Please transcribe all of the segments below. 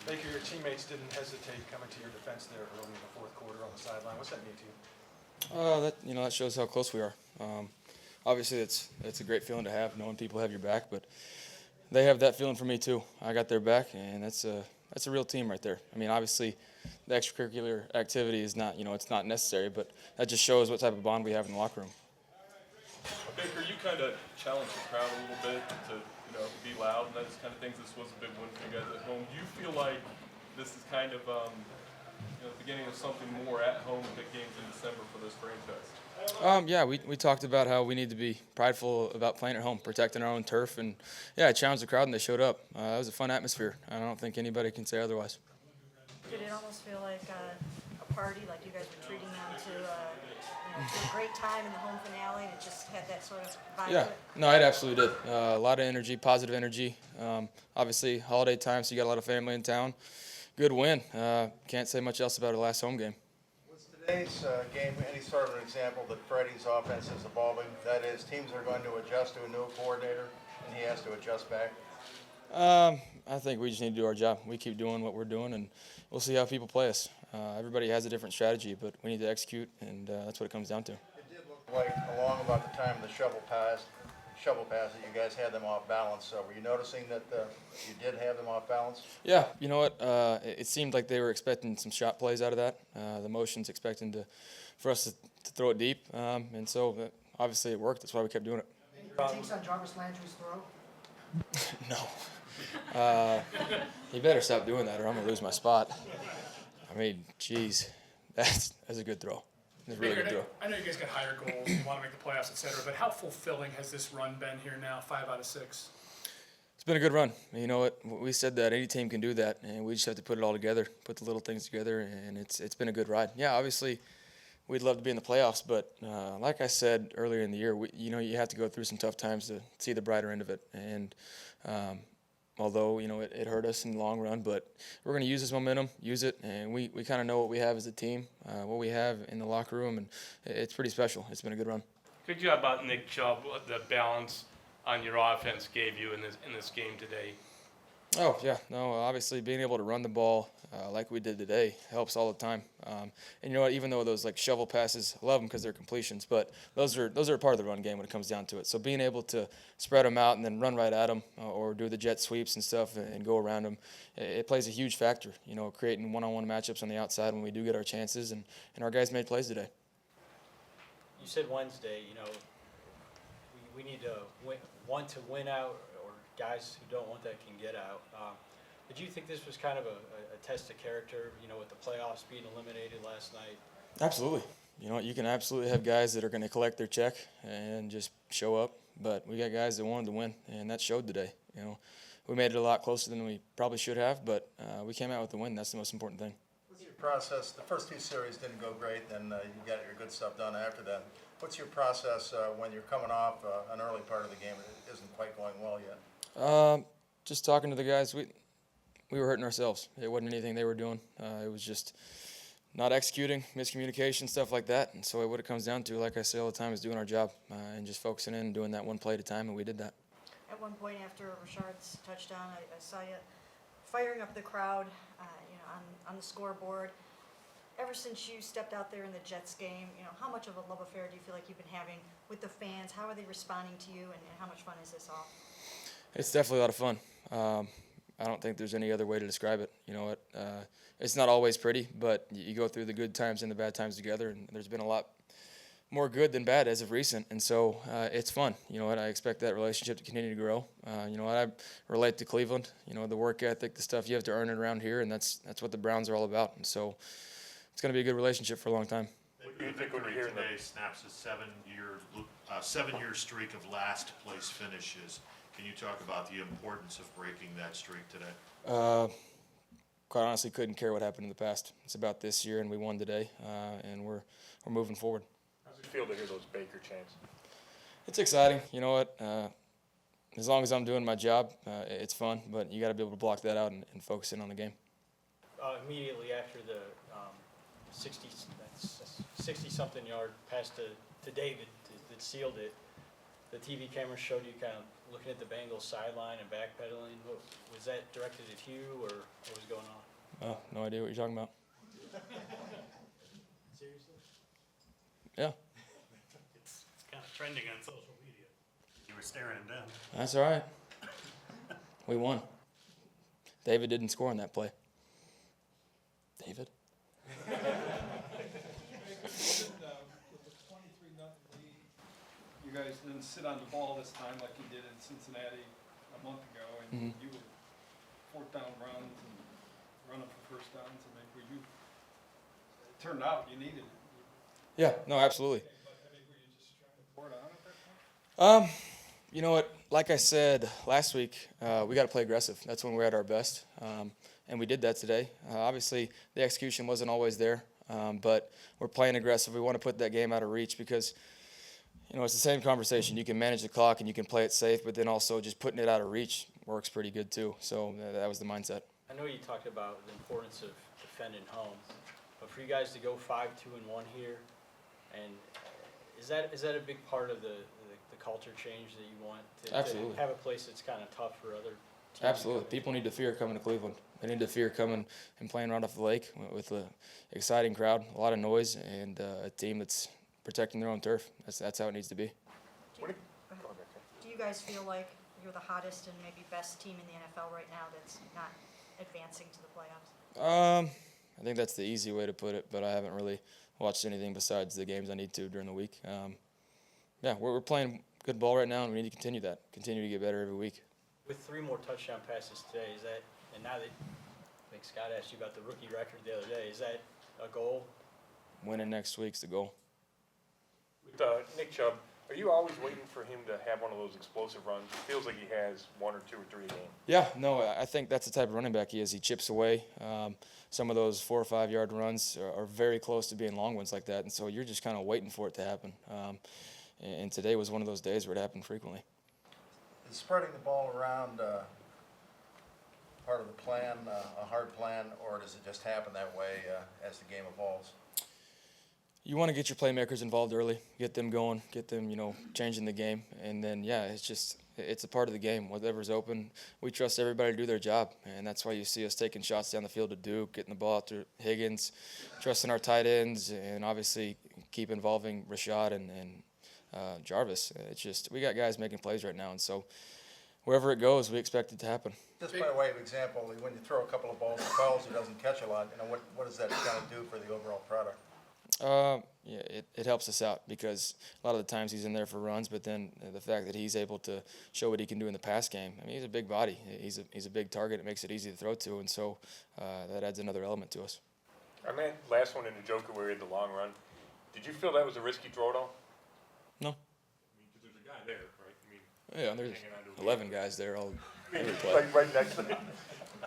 Baker, your teammates didn't hesitate coming to your defense there early in the fourth quarter on the sideline. What's that mean to you? That shows how close we are. Obviously, it's a great feeling to have, knowing people have your back, but they have that feeling for me too. I got their back, and that's a real team right there. I mean, obviously, the extracurricular activity is not, it's not necessary, but that just shows what type of bond we have in the locker room. Baker, you kind of challenged the crowd a little bit to, be loud and those kind of things. This was a big win for you guys at home. Do you feel like this is kind of, the beginning of something more at home, big games in December for this franchise? Yeah, we talked about how we need to be prideful about playing at home, protecting our own turf, and yeah, I challenged the crowd and they showed up. It was a fun atmosphere. I don't think anybody can say otherwise. Did it almost feel like a party, like you guys were treating them to a great time in the home finale, and it just had that sort of vibe Yeah, to it? no, it absolutely did. A lot of energy, positive energy. Obviously, holiday time, so you got a lot of family in town. Good win. Can't say much else about our last home game. Was today's game any sort of an example that Freddie's offense is evolving? That is, teams are going to adjust to a new coordinator, and he has to adjust back? I think we just need to do our job. We keep doing what we're doing, and we'll see how people play us. Everybody has a different strategy, but we need to execute, and that's what it comes down to. It did look like along about the time of the shovel pass that you guys had them off balance. So were you noticing that you did have them off balance? Yeah, you know what? It seemed like they were expecting some shot plays out of that. The motion's expecting for us to throw it deep, and so obviously it worked. That's why we kept doing it. Any takes on Jarvis Landry's throw? No. You better stop doing that or I'm going to lose my spot. I mean, geez, that's a good throw. It's a really good throw. I know you guys got higher goals, you want to make the playoffs, et cetera, but how fulfilling has this run been here now, 5 out of 6? It's been a good run. You know what? We said that any team can do that, and we just have to put it all together, put the little things together, and it's been a good ride. Yeah, obviously, we'd love to be in the playoffs, but like I said earlier in the year, you have to go through some tough times to see the brighter end of it. And although it hurt us in the long run, but we're going to use this momentum, use it, and we kind of know what we have as a team, what we have in the locker room, and it's pretty special. It's been a good run. Good job about Nick Chubb, the balance on your offense gave you in this game today. Oh, yeah. No, obviously being able to run the ball like we did today helps all the time. And you know what? Even though those shovel passes, I love them because they're completions, but those are part of the run game when it comes down to it. So being able to spread them out and then run right at them or do the jet sweeps and stuff and go around them, it plays a huge factor, creating one-on-one matchups on the outside when we do get our chances, and our guys made plays today. You said Wednesday, we need to win out, or guys who don't want that can get out. But do you think this was kind of a test of character, with the playoffs being eliminated last night? Absolutely. You can absolutely have guys that are going to collect their check and just show up, but we got guys that wanted to win, and that showed today. We made it a lot closer than we probably should have, but we came out with the win. That's the most important thing. What's your process? The first 2 series didn't go great, then you got your good stuff done after that. What's your process when you're coming off an early part of the game that isn't quite going well yet? Just talking to the guys, we were hurting ourselves. It wasn't anything they were doing. It was just not executing, miscommunication, stuff like that. And so what it comes down to, like I say all the time, is doing our job and just focusing in and doing that one play at a time, and we did that. At one point after Richard's touchdown, I saw you firing up the crowd, on the scoreboard. Ever since you stepped out there in the Jets game, how much of a love affair do you feel like you've been having with the fans? How are they responding to you, and how much fun is this all? It's definitely a lot of fun. I don't think there's any other way to describe it. It's not always pretty, but you go through the good times and the bad times together, and there's been a lot more good than bad as of recent, and so it's fun. I expect that relationship to continue to grow. I relate to Cleveland. The work ethic, the stuff you have to earn it around here, and that's what the Browns are all about. And so it's going to be a good relationship for a long time. What do you think when you hear today snaps a 7-year streak of last place finishes? Can you talk about the importance of breaking that streak today? Quite honestly, couldn't care what happened in the past. It's about this year, and we won today, and we're moving forward. How's it feel to hear those Baker chants? It's exciting. You know what? As long as I'm doing my job, it's fun, but you got to be able to block that out and focus in on the game. Immediately after the 60-something yard pass to David that sealed it, the TV cameras showed you kind of looking at the Bengals sideline and backpedaling. Was that directed at you, or what was going on? Oh, no idea what you're talking about. Seriously? Yeah, It's kind of trending on social media. You were staring him down. that's all right. We won. David didn't score on that play. David? With the 23-0 lead, you guys didn't sit on the ball this time like you did in Cincinnati a month ago, and you would fourth down runs and running for first downs. I mean, were you? It turned out you needed it. Yeah, no, absolutely. But I mean, were you just trying to pour it on at that point? You know what? Like I said last week, we got to play aggressive. That's when we're at our best, and we did that today. Obviously, the execution wasn't always there, but we're playing aggressive. We want to put that game out of reach because, you know, it's the same conversation. You can manage the clock and you can play it safe, but then also just putting it out of reach works pretty good too. So that was the mindset. I know you talked about the importance of defending home, but for you guys to go 5-2-1 here, and is that a big part of the culture change that you want to Absolutely. have a place that's kind of tough for other teams? Absolutely. People need to fear coming to Cleveland. They need to fear coming and playing right off the lake with an exciting crowd, a lot of noise, and a team that's protecting their own turf. That's how it needs to be. Do you guys feel like you're the hottest and maybe best team in the NFL right now that's not advancing to the playoffs? I think that's the easy way to put it, but I haven't really watched anything besides the games I need to during the week. Yeah, we're playing good ball right now, and we need to continue that, continue to get better every week. With 3 more touchdown passes today, is that, and now that, I think Scott asked you about the rookie record the other day, is that a goal? Winning next week's the goal. With Nick Chubb, are you always waiting for him to have one of those explosive runs? It feels like he has 1 or 2 or 3 a game. Yeah, no, I think that's the type of running back he is. He chips away. Some of those 4 or 5 yard runs are very close to being long ones like that, and so you're just kind of waiting for it to happen. And today was one of those days where it happened frequently. Is spreading the ball around part of the plan, a hard plan, or does it just happen that way as the game evolves? You want to get your playmakers involved early, get them going, get them, changing the game. And then, yeah, it's a part of the game. Whatever's open, we trust everybody to do their job. And that's why you see us taking shots down the field to Duke, getting the ball out to Higgins, trusting our tight ends, and obviously keep involving Rashad and Jarvis. It's just, we got guys making plays right now. And so wherever it goes, we expect it to happen. Just by way of example, when you throw a couple of balls to Fells who doesn't catch a lot, what does that kind of do for the overall product? Yeah, it helps us out because a lot of the times he's in there for runs, but then the fact that he's able to show what he can do in the pass game. I mean, he's a big body. He's a big target. It makes it easy to throw to, and so that adds another element to us. On that last one in the Joker where he had the long run, did you feel that was a risky throw at all? No. I mean, because there's a guy there, right? I mean, Yeah, there's hanging on to 11 guys there all every play. like right next to him.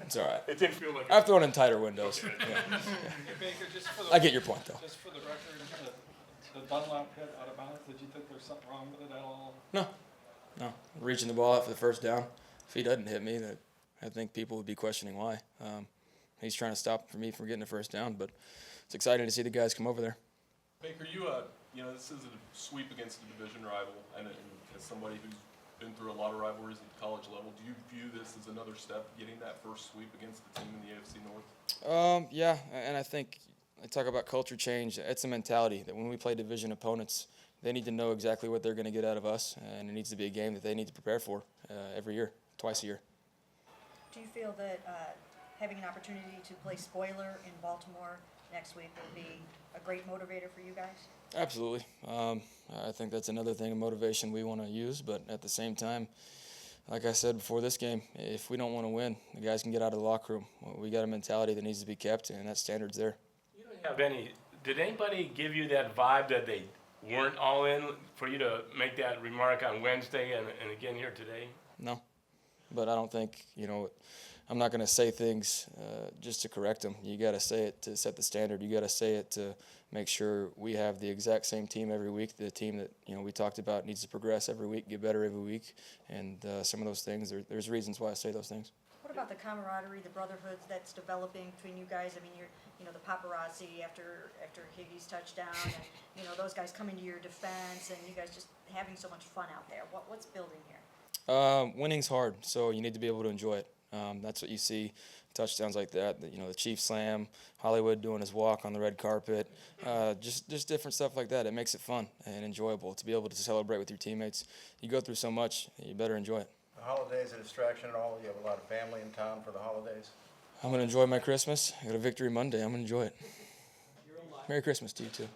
It's all right. It didn't feel like I've thrown in tighter windows. Yeah. Baker, just for I get your point, though. Just for the record, the Dunlap hit out of bounds, did you think there's something wrong with it at all? No. Reaching the ball out for the first down. If he doesn't hit me, I think people would be questioning why. He's trying to stop me from getting a first down, but it's exciting to see the guys come over there. Baker, this is a sweep against a division rival, and as somebody who's been through a lot of rivalries at the college level, do you view this as another step, getting that first sweep against the team in the AFC North? Yeah, and I think I talk about culture change. It's a mentality that when we play division opponents, they need to know exactly what they're going to get out of us, and it needs to be a game that they need to prepare for every year, twice a year. Do you feel that having an opportunity to play spoiler in Baltimore next week will be a great motivator for you guys? Absolutely. I think that's another thing of motivation we want to use, but at the same time, like I said before this game, if we don't want to win, the guys can get out of the locker room. We got a mentality that needs to be kept, and that standard's there. You don't have did anybody give you that vibe that they weren't all in for you to make that remark on Wednesday and again here today? No, but I don't think, I'm not going to say things just to correct them. You got to say it to set the standard. You got to say it to make sure we have the exact same team every week. The team that we talked about needs to progress every week, get better every week, and some of those things. There's reasons why I say those things. What What about the camaraderie, the brotherhoods that's developing between you guys? I mean, the paparazzi after Higgy's touchdown, and those guys coming to your defense, and you guys just having so much fun out there. What's building here? Winning's hard, so you need to be able to enjoy it. That's what you see, touchdowns like that. The Chief slam, Hollywood doing his walk on the red carpet, just different stuff like that. It makes it fun and enjoyable to be able to celebrate with your teammates. You go through so much, you better enjoy it. The holidays a distraction at all? You have a lot of family in town for the holidays? I'm gonna enjoy my Christmas. I got a victory Monday. I'm gonna enjoy it. Merry Christmas to you too.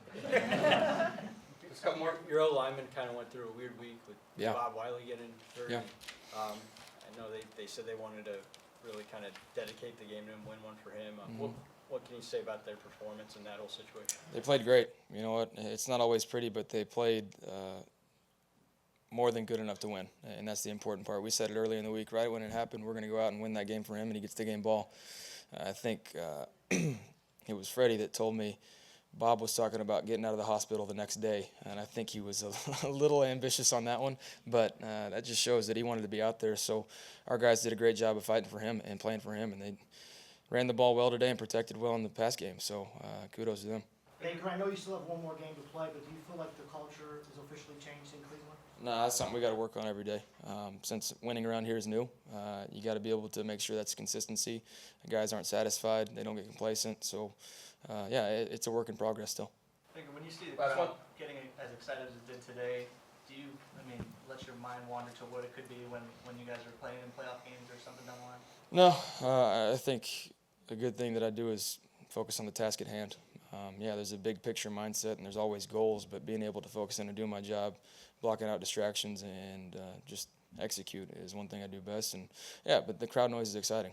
Your O-lineman kind of went through a weird week with Yeah. Bob Wiley getting hurt. Yeah. I know they said they wanted to really kind of dedicate the game to him, win one for him. What can you say about their performance in that whole situation? They played great. You know what? It's not always pretty, but they played more than good enough to win, and that's the important part. We said it earlier in the week, right when it happened, we're going to go out and win that game for him, and he gets the game ball. I think it was Freddie that told me Bob was talking about getting out of the hospital the next day, and I think he was a little ambitious on that one, but that just shows that he wanted to be out there. So our guys did a great job of fighting for him and playing for him, and they ran the ball well today and protected well in the pass game. So kudos to them. Baker, I know you still have one more game to play, but do you feel like the culture is officially changed in Cleveland? No, that's something we got to work on every day. Since winning around here is new, you got to be able to make sure that's consistency. The guys aren't satisfied; they don't get complacent. So, it's a work in progress still. Baker, when you see the crowd getting as excited as it did today, do you, let your mind wander to what it could be when you guys are playing in playoff games or something down the line? No, I think a good thing that I do is focus on the task at hand. There's a big picture mindset, and there's always goals, but being able to focus in and do my job, blocking out distractions, and just execute is one thing I do best. And but the crowd noise is exciting.